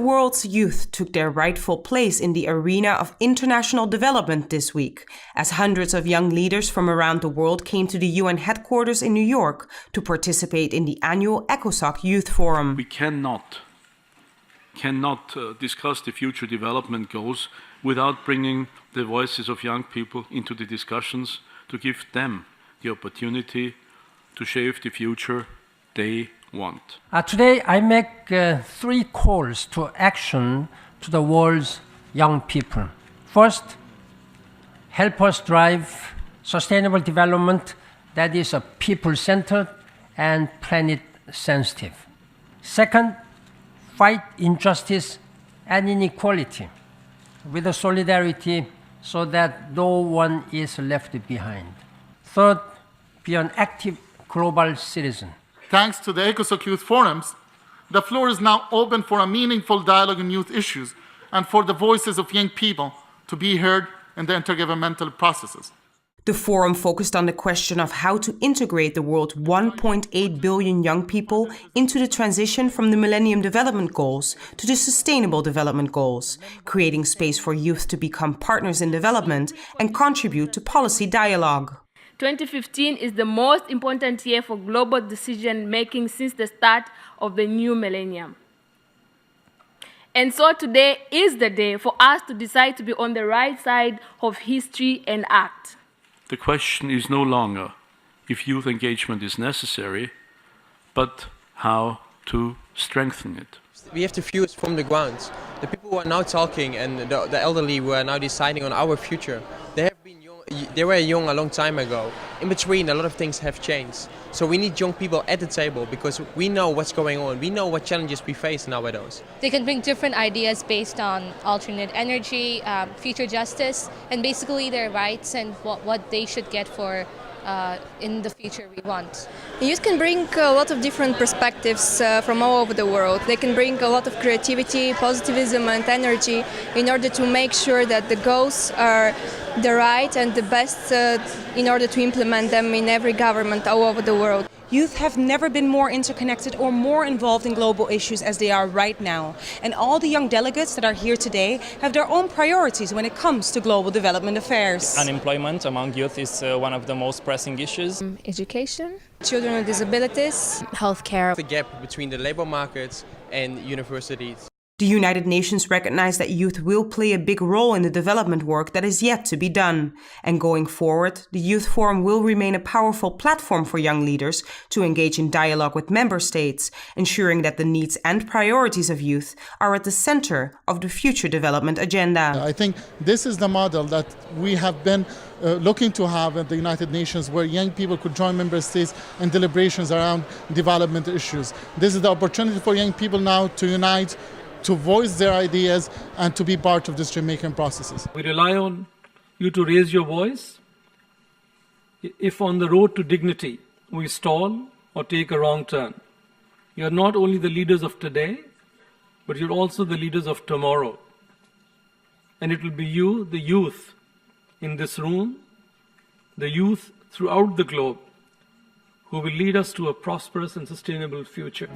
world's youth took their rightful place in the arena of international development this week, as hundreds of young leaders from around the world came to the UN headquarters in New York to participate in the annual ECOSOC Youth Forum. We cannot discuss the future development goals without bringing the voices of young people into the discussions to give them the opportunity to shape the future they want. Today I make 3 calls to action to the world's young people. First, help us drive sustainable development that is people-centered and planet-sensitive. Second, fight injustice and inequality with a solidarity so that no one is left behind. Third, be an active global citizen. Thanks to the ECOSOC Youth Forums, the floor is now open for a meaningful dialogue on youth issues and for the voices of young people to be heard in the intergovernmental processes. The forum focused on the question of how to integrate the world's 1.8 billion young people into the transition from the Millennium Development Goals to the Sustainable Development Goals, creating space for youth to become partners in development and contribute to policy dialogue. 2015 is the most important year for global decision-making since the start of the new millennium. And so today is the day for us to decide to be on the right side of history and act. The question is no longer if youth engagement is necessary, but how to strengthen it. We have to view it from the ground. The people who are now talking and the elderly who are now deciding on our future, they were young a long time ago. In between, a lot of things have changed. So we need young people at the table because we know what's going on. We know what challenges we face nowadays. They can bring different ideas based on alternate energy, future justice, and basically their rights and what they should get for in the future we want. Youth can bring a lot of different perspectives from all over the world. They can bring a lot of creativity, positivism and energy in order to make sure that the goals are the right and the best in order to implement them in every government all over the world. Youth have never been more interconnected or more involved in global issues as they are right now. And all the young delegates that are here today have their own priorities when it comes to global development affairs. Unemployment among youth is one of the most pressing issues. Education, children with disabilities, Healthcare. The gap between the labor markets and universities. The United Nations recognize that youth will play a big role in the development work that is yet to be done. And going forward, the Youth Forum will remain a powerful platform for young leaders to engage in dialogue with member states, ensuring that the needs and priorities of youth are at the center of the future development agenda. I think this is the model that we have been looking to have at the United Nations, where young people could join member states in deliberations around development issues. This is the opportunity for young people now to unite, to voice their ideas and to be part of decision-making processes. We rely on you to raise your voice. If on the road to dignity we stall or take a wrong turn, you're not only the leaders of today, but you're also the leaders of tomorrow. And it will be you, the youth in this room, the youth throughout the globe, who will lead us to a prosperous and sustainable future.